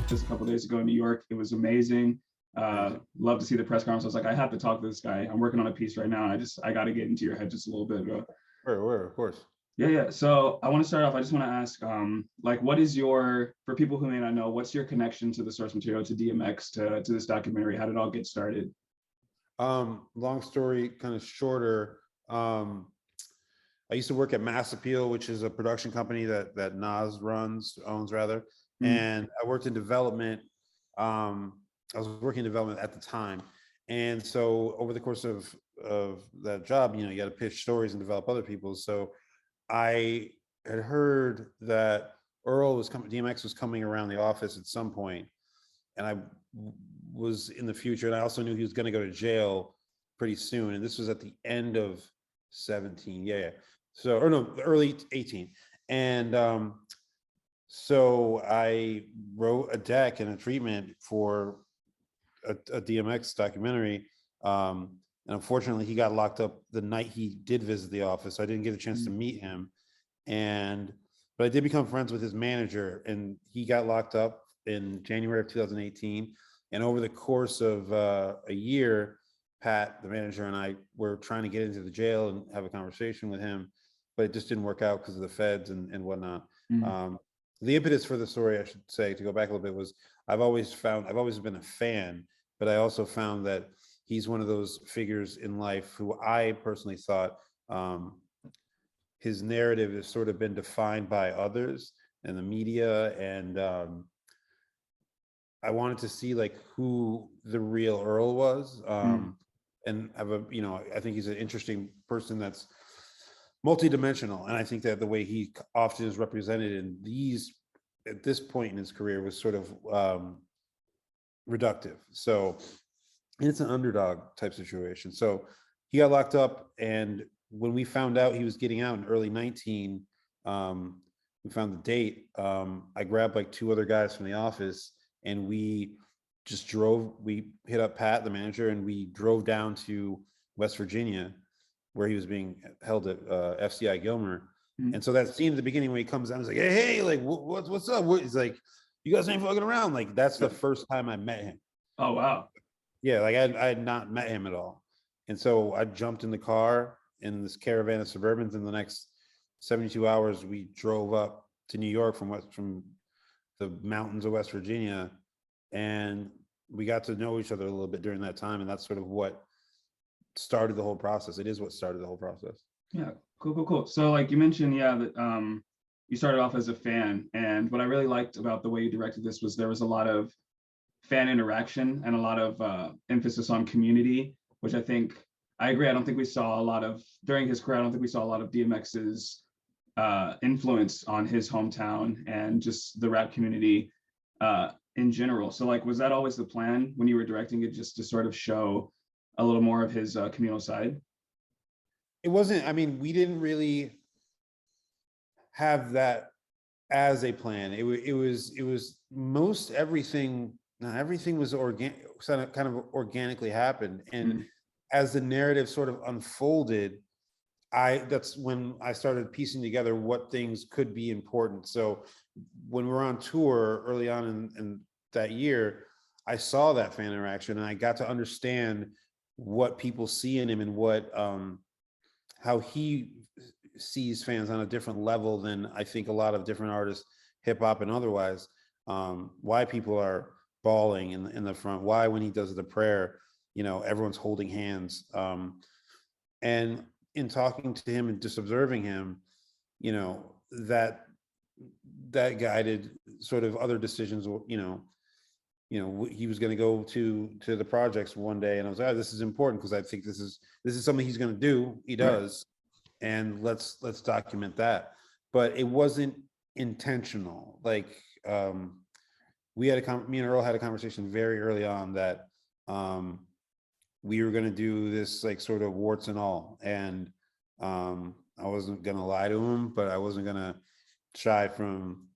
just a couple of days ago in New York. It was amazing. Love to see the press conference. I was like, I have to talk to this guy. I'm working on a piece right now. I got to get into your head just a little bit, bro. Where, of course. Yeah. So I want to start off. I just want to ask, like, what is your, for people who may not know, what's your connection to the source material, to DMX, to this documentary? How did it all get started? Long story, kind of shorter. I used to work at Mass Appeal, which is a production company that Nas owns rather. And I worked in development. I was working in development at the time. And so over the course of that job, you got to pitch stories and develop other people's. So I had heard that DMX was coming around the office at some point, and I was in the future. And I also knew he was going to go to jail pretty soon. And this was at the end of 17. Yeah. So, or no, early 18. And so I wrote a deck and a treatment for a DMX documentary. And unfortunately, he got locked up the night he did visit the office. So I didn't get a chance to meet him. But I did become friends with his manager, and he got locked up in January of 2018. And over the course of a year, Pat, the manager, and I were trying to get into the jail and have a conversation with him, but it just didn't work out because of the feds and whatnot. The impetus for the story, I should say, to go back a little bit, was I've always been a fan, but I also found that he's one of those figures in life who I personally thought his narrative has sort of been defined by others and the media, and I wanted to see like who the real Earl was, and I think he's an interesting person that's multidimensional, and I think that the way he often is represented at this point in his career was sort of reductive. So it's an underdog type situation. So he got locked up, and when we found out he was getting out in early 19, we found the date. I grabbed like two other guys from the office, and we hit up Pat, the manager, and we drove down to West Virginia, where he was being held at FCI Gilmer. And so that scene at the beginning when he comes down, he's like, hey, like, what's up? He's like, you guys ain't fucking around. Like, that's the first time I met him. Oh, wow. Yeah, like I had not met him at all. And so I jumped in the car in this caravan of Suburbans. In the next 72 hours, we drove up to New York from the mountains of West Virginia. And we got to know each other a little bit during that time. And that's sort of what started the whole process. It is what started the whole process. Yeah, cool. So like you mentioned, that you started off as a fan, and what I really liked about the way you directed this was there was a lot of fan interaction and a lot of emphasis on community, which I agree. I don't think we saw a lot of during his career. I don't think we saw a lot of DMX's influence on his hometown and just the rap community in general. So like, was that always the plan when you were directing it, just to sort of show a little more of his communal side? It wasn't. I mean, we didn't really have that as a plan. It was most everything. Not everything was kind of organically happened, and as the narrative sort of unfolded, that's when I started piecing together what things could be important. So when we were on tour early on in that year, I saw that fan interaction, and I got to understand what people see in him and what how he sees fans on a different level than I think a lot of different artists, hip hop and otherwise. Why people are bawling in the front, why when he does the prayer, everyone's holding hands. And in talking to him and just observing him, that guided sort of other decisions. He was going to go to the projects one day, and I was like, this is important because I think this is something he's going to do. He does, and let's document that. But it wasn't intentional. Like me and Earl had a conversation very early on that we were going to do this like sort of warts and all, and I wasn't going to lie to him, but I wasn't going to shy from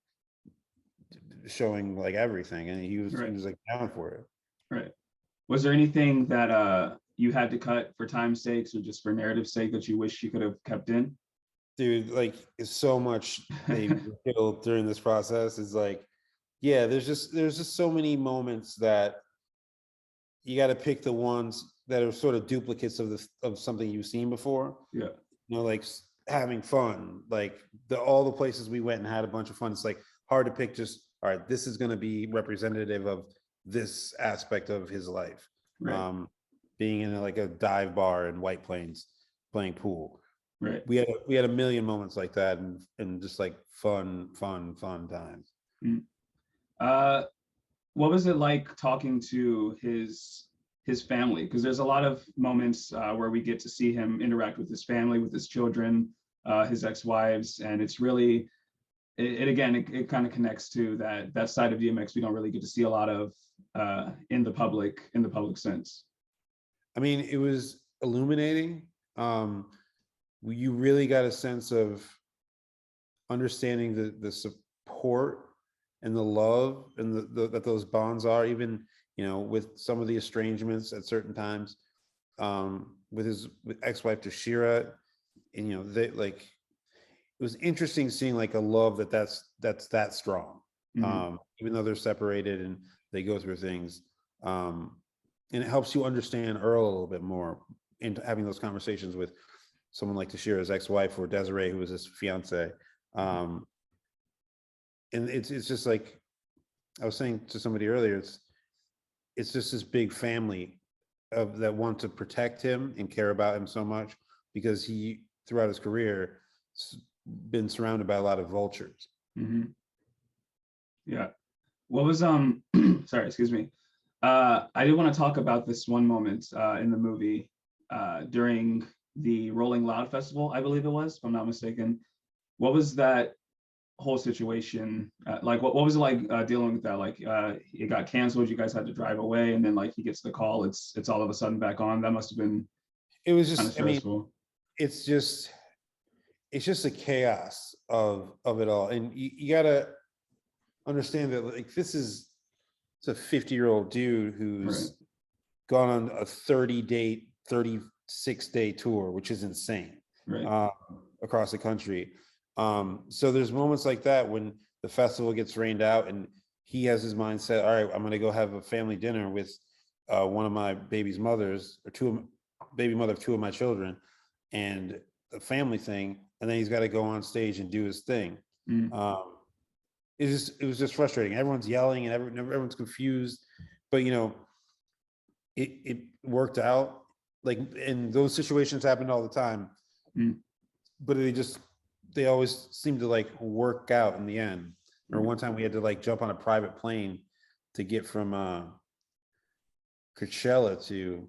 showing like everything, and he was like down for it. Right. Was there anything that you had to cut for time's sakes or just for narrative's sake that you wish you could have kept in? Dude, like, it's so much they killed during this process. Is like, yeah, there's just so many moments that you got to pick the ones that are sort of duplicates of something you've seen before. Yeah. Like having fun, like all the places we went and had a bunch of fun. It's like hard to pick just, all right, this is going to be representative of this aspect of his life. Right. Being in like a dive bar in White Plains playing pool. Right. We had a million moments like that, and just like fun times. Mm. What was it like talking to his family? Because there's a lot of moments where we get to see him interact with his family, with his children, his ex-wives, and it's really it kind of connects to that side of DMX we don't really get to see a lot of in the public sense. I mean, it was illuminating. You really got a sense of understanding the support and the love and that those bonds are, even with some of the estrangements at certain times, with his ex-wife Tashira, and they like, it was interesting seeing like a love that's that strong, even though they're separated and they go through things, and it helps you understand Earl a little bit more into having those conversations with someone like Tashira's ex-wife or Desiree, who was his fiance. And it's just like I was saying to somebody earlier, it's just this big family that want to protect him and care about him so much, because he throughout his career been surrounded by a lot of vultures. Yeah. What was sorry, excuse me. I did want to talk about this one moment in the movie during the Rolling Loud Festival, I believe it was, if I'm not mistaken. What was that whole situation like? What was it like dealing with that? Like it got canceled, you guys had to drive away, and then like he gets the call, it's all of a sudden back on. That must have been It was kind of just, I mean, stressful. it's just a chaos of it all, and you gotta understand that like it's a 50-year-old dude who's gone on a 36-day tour, which is insane, across the country. So there's moments like that when the festival gets rained out and he has his mindset, all right, I'm going to go have a family dinner with one of my baby's mothers, or baby mother of two of my children, and a family thing, and then he's got to go on stage and do his thing. It was just frustrating. Everyone's yelling and everyone's confused, but it worked out. Like, and those situations happened all the time, but they always seem to like work out in the end. Or one time we had to like jump on a private plane to get from Coachella to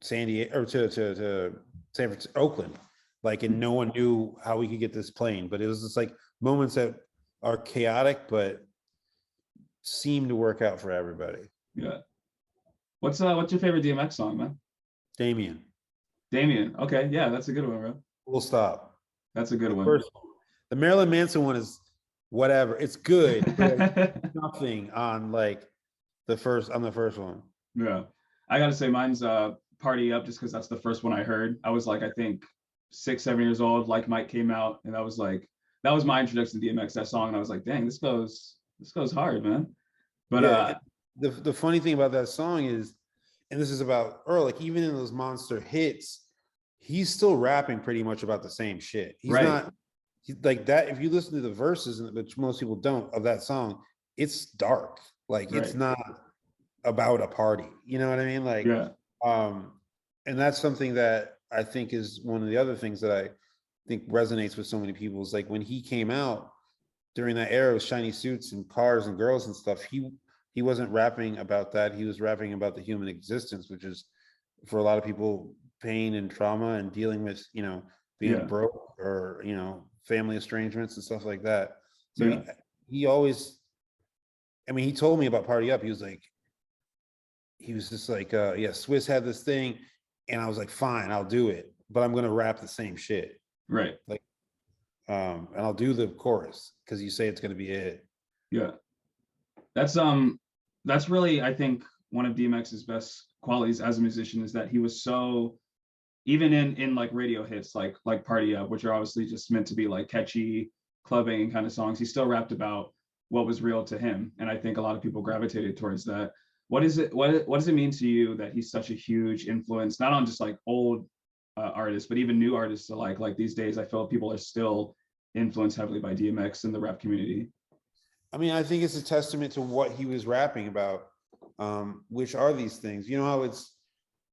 San Diego, or to San Francisco, Oakland, like, and no one knew how we could get this plane. But it was just like moments that are chaotic but seem to work out for everybody. Yeah. What's your favorite DMX song, man? Damien. Okay, yeah, that's a good one, bro. We'll stop. That's a good one. First, the Marilyn Manson one is whatever. It's good, but nothing on like the first one. Yeah, I gotta say mine's Party Up, just because that's the first one I heard. I was like, I think 6-7 years old. Like Mike came out, and that was my introduction to DMX, that song, and I was like, dang, this goes hard, man. But yeah, the funny thing about that song is, and this is about Earl, like even in those monster hits, he's still rapping pretty much about the same shit. He's not like that. If you listen to the verses, which most people don't, of that song, it's dark. Like it's not about a party. You know what I mean? Like, and that's something that I think is one of the other things that I think resonates with so many people, is like when he came out during that era with shiny suits and cars and girls and stuff, he wasn't rapping about that. He was rapping about the human existence, which is for a lot of people pain and trauma and dealing with, being broke, or, family estrangements and stuff like that. So he always, I mean, he told me about Party Up. He was just like, yeah, Swiss had this thing, and I was like, fine, I'll do it, but I'm going to rap the same shit. Right. Like, and I'll do the chorus because you say it's going to be a hit. Yeah. That's really, I think, one of DMX's best qualities as a musician, is that he was so, even in like radio hits like Party Up, which are obviously just meant to be like catchy clubbing kind of songs, he still rapped about what was real to him. And I think a lot of people gravitated towards that. What is it? What does it mean to you that he's such a huge influence, not on just like old artists, but even new artists alike? Like these days, I feel people are still influenced heavily by DMX in the rap community. I mean, I think it's a testament to what he was rapping about, which are these things. You know how it's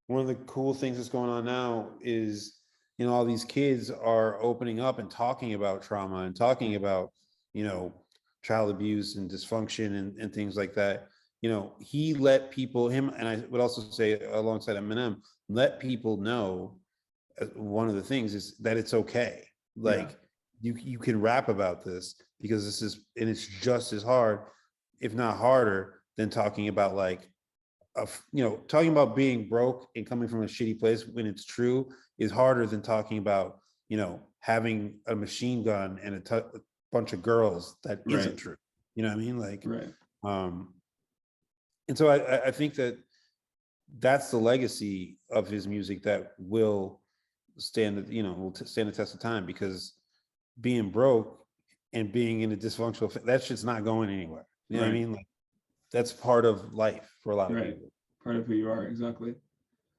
one of the cool things that's going on now is, you know, all these kids are opening up and talking about trauma and talking about, you know, child abuse and dysfunction and things like that. You know, he let people, him, and I would also say alongside Eminem, let people know one of the things is that it's okay. Like you can rap about this because this is, and it's just as hard, if not harder, than talking about like, you know, talking about being broke and coming from a shitty place when it's true is harder than talking about, you know, having a machine gun and a bunch of girls that isn't true. You know what I mean? Like, and so I think that that's the legacy of his music that will stand, you know, will stand the test of time, because being broke and being in a dysfunctional, that shit's not going anywhere. You know what I mean? Like, that's part of life for a lot of people. Part of who you are, exactly.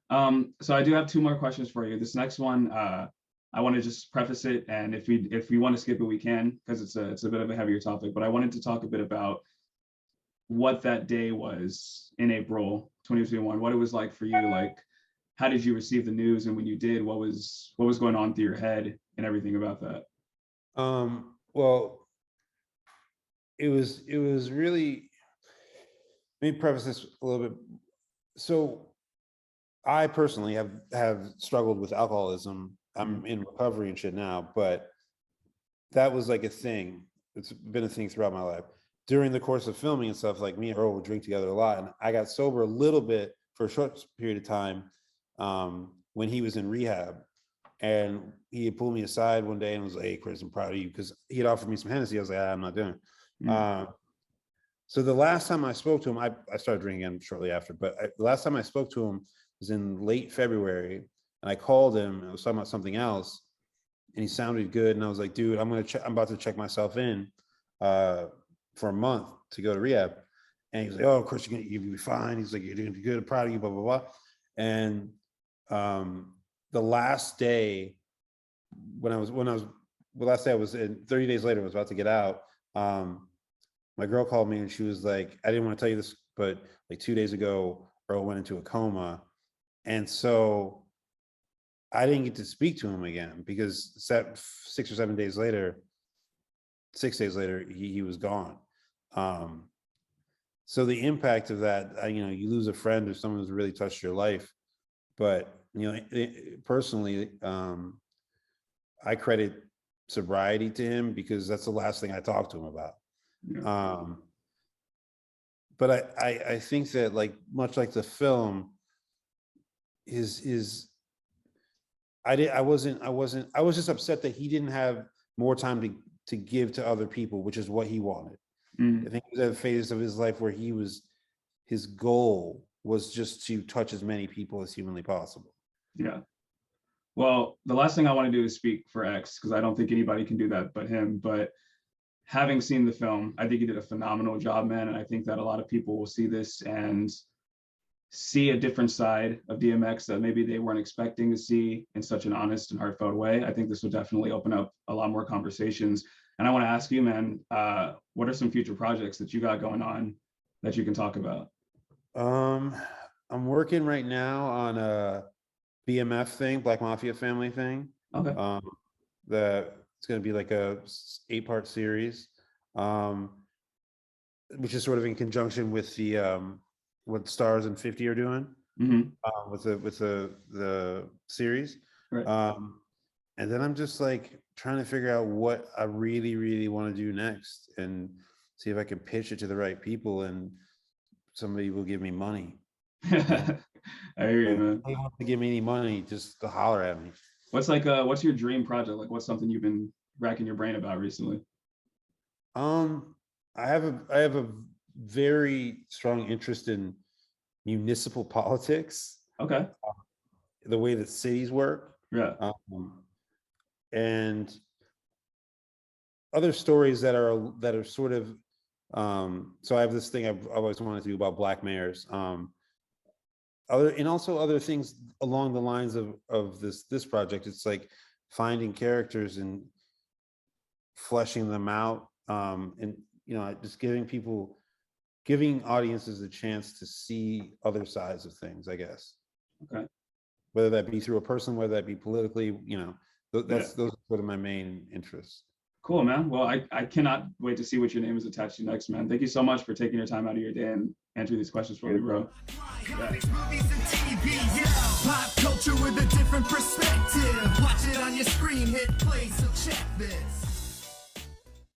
So I do have two more questions for you. This next one, I want to just preface it, and if we want to skip it, we can, because it's a bit of a heavier topic. But I wanted to talk a bit about what that day was in April 2021, what it was like for you. Like, how did you receive the news, and when you did, what was going on through your head and everything about that? Well, it was really, let me preface this a little bit. So I personally have struggled with alcoholism. I'm in recovery and shit now, but that was like a thing. It's been a thing throughout my life. During the course of filming and stuff, like me and Earl would drink together a lot, and I got sober a little bit for a short period of time when he was in rehab. And he had pulled me aside one day and was like, "Hey, Chris, I'm proud of you," because he had offered me some Hennessy. I was like, "I'm not doing it." So the last time I spoke to him, I started drinking again shortly after, but the last time I spoke to him was in late February, and I called him and I was talking about something else, and he sounded good, and I was like, "Dude, I'm about to check myself in for a month to go to rehab." And he was like, "Oh, of course you'll be fine." He's like, "You're doing good, I'm proud of you, blah blah blah." And the last day when I was the last day I was in, 30 days later, I was about to get out. My girl called me and she was like, "I didn't want to tell you this, but like 2 days ago, Earl went into a coma." And so I didn't get to speak to him again because 6 or 7 days later, 6 days later, he was gone. So the impact of that, you know, you lose a friend or someone who's really touched your life. But, you know, personally, I credit sobriety to him because that's the last thing I talked to him about. But I think that, like, much like the film, I was just upset that he didn't have more time to give to other people, which is what he wanted. I think he was at a phase of his life where his goal was just to touch as many people as humanly possible. Yeah. Well, the last thing I want to do is speak for X, because I don't think anybody can do that but him. But having seen the film, I think he did a phenomenal job, man. And I think that a lot of people will see this and see a different side of DMX that maybe they weren't expecting to see in such an honest and heartfelt way. I think this will definitely open up a lot more conversations. And I want to ask you, man, what are some future projects that you got going on that you can talk about? I'm working right now on a BMF thing, Black Mafia Family thing. Okay. It's going to be like a 8-part series, which is sort of in conjunction with the what Stars and 50 are doing with the series. Right. And then I'm just like trying to figure out what I really, really want to do next and see if I can pitch it to the right people and somebody will give me money. I hear you, man. If they want to give me any money, just to holler at me. What's your dream project? Like, what's something you've been racking your brain about recently? I have a very strong interest in municipal politics. Okay. The way that cities work. Yeah. And other stories that are sort of So I have this thing I've always wanted to do about Black mayors. Also other things along the lines of this project. It's like finding characters and fleshing them out, and just giving audiences a chance to see other sides of things, I guess. Okay. Whether that be through a person, whether that be politically, those are sort of my main interests. Cool, man. Well, I cannot wait to see what your name is attached to next, man. Thank you so much for taking your time out of your day and answering these questions for me, bro. Pop culture with a different perspective. Watch it on your screen, hit play, so check this.